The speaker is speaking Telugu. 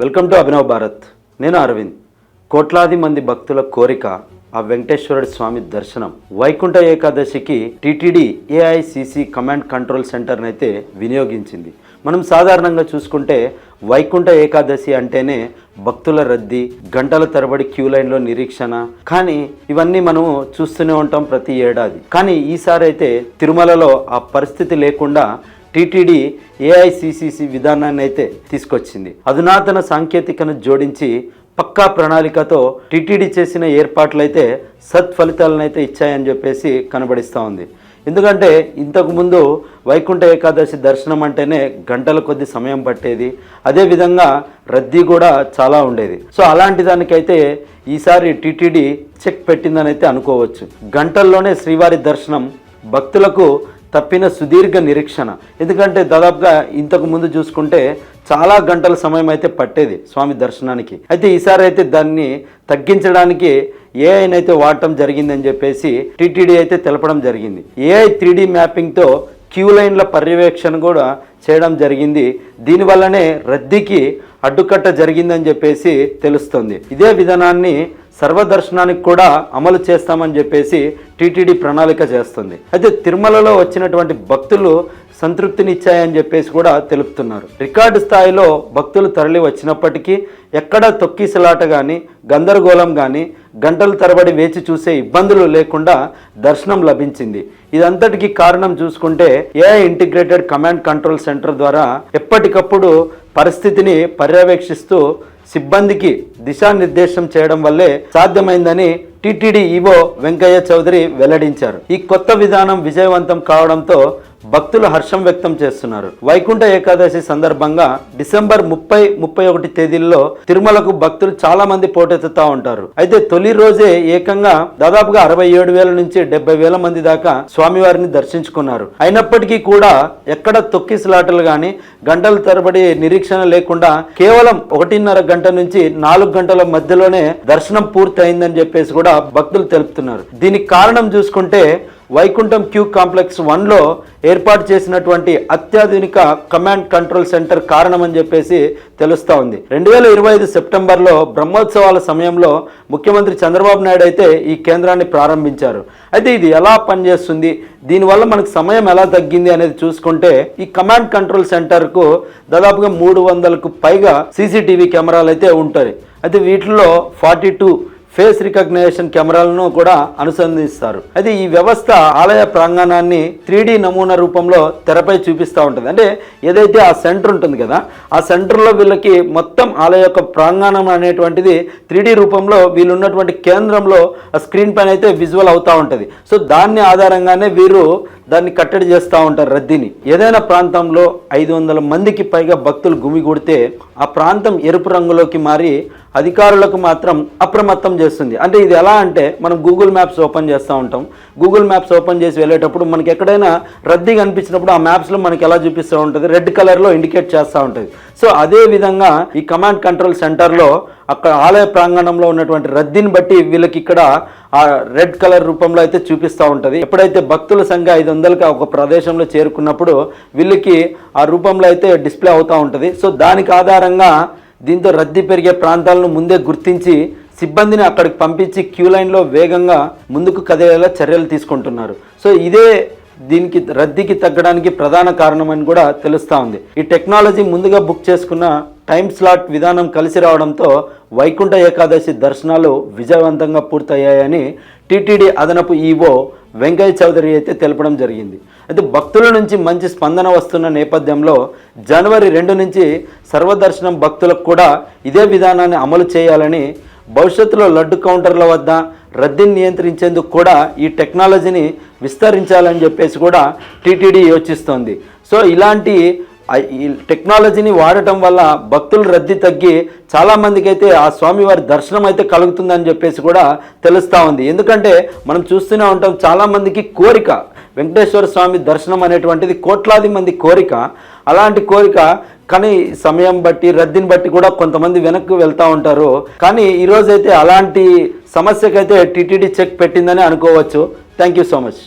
Welcome to Abhinav Bharat. నేను అరవింద్. కోట్లాది మంది భక్తుల కోరిక ఆ వెంకటేశ్వర స్వామి దర్శనం. వైకుంఠ ఏకాదశికి టీటీడీ ఏఐసిసి కమాండ్ కంట్రోల్ సెంటర్ని అయితే వినియోగించింది. మనం సాధారణంగా చూసుకుంటే వైకుంఠ ఏకాదశి అంటేనే భక్తుల రద్దీ, గంటల తరబడి క్యూ లైన్లో నిరీక్షణ, కానీ ఇవన్నీ మనము చూస్తూనే ఉంటాం ప్రతి ఏడాది. కానీ ఈసారి అయితే తిరుమలలో ఆ పరిస్థితి లేకుండా టీటీడీ ఏఐసిసి విధానాన్ని అయితే తీసుకొచ్చింది. అధునాతన సాంకేతికను జోడించి పక్కా ప్రణాళికతో టీటీడీ చేసిన ఏర్పాట్లయితే సత్ఫలితాలను అయితే ఇచ్చాయని చెప్పేసి కనబడిస్తూ ఉంది. ఎందుకంటే ఇంతకుముందు వైకుంఠ ఏకాదశి దర్శనం అంటేనే గంటల కొద్ది సమయం పట్టేది, అదేవిధంగా రద్దీ కూడా చాలా ఉండేది. సో అలాంటి దానికైతే ఈసారి టీటీడీ చెక్ పెట్టిందని అయితే అనుకోవచ్చు. గంటల్లోనే శ్రీవారి దర్శనం, భక్తులకు తప్పిన సుదీర్ఘ నిరీక్షణ. ఎందుకంటే దాదాపుగా ఇంతకు ముందు చూసుకుంటే చాలా గంటల సమయం అయితే పట్టేది స్వామి దర్శనానికి. అయితే ఈసారి అయితే దాన్ని తగ్గించడానికి ఏఐనైతే వాడటం జరిగిందని చెప్పేసి టీటీడీ అయితే తెలపడం జరిగింది. ఏఐ 3D మ్యాపింగ్తో క్యూ లైన్ల పర్యవేక్షణ కూడా చేయడం జరిగింది. దీనివల్లనే రద్దీకి అడ్డుకట్ట జరిగిందని చెప్పేసి తెలుస్తుంది. ఇదే విధానాన్ని సర్వదర్శనానికి కూడా అమలు చేస్తామని చెప్పేసి టీటీడీ ప్రణాళిక చేస్తుంది. అయితే తిరుమలలో వచ్చినటువంటి భక్తులు సంతృప్తినిచ్చాయని చెప్పేసి కూడా తెలుపుతున్నారు. రికార్డు స్థాయిలో భక్తులు తరలి వచ్చినప్పటికీ ఎక్కడ తొక్కిసలాట కానీ, గందరగోళం కానీ, గంటల తరబడి వేచి చూసే ఇబ్బందులు లేకుండా దర్శనం లభించింది. ఇదంతటికీ కారణం చూసుకుంటే AI integrated command control centre ద్వారా ఎప్పటికప్పుడు పరిస్థితిని పర్యవేక్షిస్తూ సిబ్బందికి దిశానిర్దేశం చేయడం వల్లే సాధ్యమైందని టీటీడీ ఈవో వెంకయ్య చౌదరి వెల్లడించారు. ఈ కొత్త విధానం విజయవంతం కావడంతో భక్తులు హర్షం వ్యక్తం చేస్తున్నారు. వైకుంఠ ఏకాదశి సందర్భంగా డిసెంబర్ 30-31 తేదీల్లో తిరుమలకు భక్తులు చాలా మంది పోటెత్తుతా ఉంటారు. అయితే తొలి రోజే ఏకంగా దాదాపుగా 67,000 నుంచి 70,000 మంది దాకా స్వామివారిని దర్శించుకున్నారు. అయినప్పటికీ కూడా ఎక్కడ తొక్కిసలాటలు కానీ, గంటల తరబడి నిరీక్షణ లేకుండా కేవలం 1.5 గంట నుంచి 4 గంటల మధ్యలోనే దర్శనం పూర్తి అయిందని చెప్పేసి కూడా భక్తులు తెలుపుతున్నారు. దీనికి కారణం చూసుకుంటే వైకుంఠం క్యూ కాంప్లెక్స్ 1లో ఏర్పాటు చేసినటువంటి అత్యాధునిక కమాండ్ కంట్రోల్ సెంటర్ కారణమని చెప్పేసి తెలుస్తూ ఉంది. 2025 సెప్టెంబర్లో బ్రహ్మోత్సవాల సమయంలో ముఖ్యమంత్రి చంద్రబాబు నాయుడు అయితే ఈ కేంద్రాన్ని ప్రారంభించారు. అయితే ఇది ఎలా పనిచేస్తుంది, దీనివల్ల మనకు సమయం ఎలా తగ్గింది అనేది చూసుకుంటే ఈ కమాండ్ కంట్రోల్ సెంటర్కు దాదాపుగా 300కు పైగా సీసీటీవీ కెమెరాలు అయితే ఉంటాయి. అయితే వీటిల్లో 42 ఫేస్ రికగ్నిషన్ కెమెరాలను కూడా అనుసంధిస్తారు. అయితే ఈ వ్యవస్థ ఆలయ ప్రాంగణాన్ని 3D నమూనా రూపంలో తెరపై చూపిస్తూ ఉంటుంది. అంటే ఏదైతే ఆ సెంటర్ ఉంటుంది కదా, ఆ సెంటర్లో వీళ్ళకి మొత్తం ఆలయ యొక్క ప్రాంగణం అనేటువంటిది 3D రూపంలో వీళ్ళు ఉన్నటువంటి కేంద్రంలో ఆ స్క్రీన్ పైన అయితే విజువల్ అవుతూ ఉంటుంది. సో దాన్ని ఆధారంగానే వీరు దాన్ని కట్టడి చేస్తూ ఉంటారు రద్దీని. ఏదైనా ప్రాంతంలో 500 మందికి పైగా భక్తులు గుమిగూడితే ఆ ప్రాంతం ఎరుపు రంగులోకి మారి అధికారులకు మాత్రం అప్రమత్తం చేస్తుంది. అంటే ఇది ఎలా అంటే మనం గూగుల్ మ్యాప్స్ ఓపెన్ చేస్తూ ఉంటాం. గూగుల్ మ్యాప్స్ ఓపెన్ చేసి వెళ్ళేటప్పుడు మనకి ఎక్కడైనా రద్దీ కనిపించినప్పుడు ఆ మ్యాప్స్లో మనకి ఎలా చూపిస్తూ ఉంటుంది, రెడ్ కలర్లో ఇండికేట్ చేస్తూ ఉంటుంది. సో అదే విధంగా ఈ కమాండ్ కంట్రోల్ సెంటర్లో అక్కడ ఆలయ ప్రాంగణంలో ఉన్నటువంటి రద్దీని బట్టి వీళ్ళకి ఇక్కడ ఆ రెడ్ కలర్ రూపంలో అయితే చూపిస్తూ ఉంటుంది. ఎప్పుడైతే భక్తుల సంఖ్య 500కి ఒక ప్రదేశంలో చేరుకున్నప్పుడు వీళ్ళకి ఆ రూపంలో అయితే డిస్ప్లే అవుతూ ఉంటుంది. సో దానికి ఆధారంగా దీంతో రద్దీ పెరిగే ప్రాంతాలను ముందే గుర్తించి సిబ్బందిని అక్కడికి పంపించి క్యూ లైన్లో వేగంగా ముందుకు కదిలేలా చర్యలు తీసుకుంటున్నారు. సో ఇదే దీనికి రద్దీకి తగ్గడానికి ప్రధాన కారణమని కూడా తెలుస్తూ ఉంది. ఈ టెక్నాలజీ ముందుగా బుక్ చేసుకున్న టైం స్లాట్ విధానం కలిసి రావడంతో వైకుంఠ ఏకాదశి దర్శనాలు విజయవంతంగా పూర్తయ్యాయని టీటీడీ అదనపు ఈవో వెంకయ్య చౌదరి అయితే తెలపడం జరిగింది. అయితే భక్తుల నుంచి మంచి స్పందన వస్తున్న నేపథ్యంలో జనవరి 2 నుంచి సర్వదర్శనం భక్తులకు కూడా ఇదే విధానాన్ని అమలు చేయాలని, భవిష్యత్తులో లడ్డు కౌంటర్ల వద్ద రద్దీని నియంత్రించేందుకు కూడా ఈ టెక్నాలజీని విస్తరించాలని చెప్పేసి కూడా టీటీడీ యోచిస్తోంది. సో ఇలాంటి ఈ టెక్నాలజీని వాడటం వల్ల భక్తుల రద్దీ తగ్గి చాలామందికి అయితే ఆ స్వామివారి దర్శనం అయితే కలుగుతుందని చెప్పేసి కూడా తెలుస్తూ ఉంది. ఎందుకంటే మనం చూస్తూనే ఉంటాం, చాలామందికి కోరిక వెంకటేశ్వర స్వామి దర్శనం అనేటువంటిది కోట్లాది మంది కోరిక. అలాంటి కోరిక కానీ సమయం బట్టి, రద్దీని బట్టి కూడా కొంతమంది వెనక్కి వెళ్తూ ఉంటారు. కానీ ఈరోజైతే అలాంటి సమస్యకైతే టీటీడీ చెక్ పెట్టిందని అనుకోవచ్చు. Thank you so much.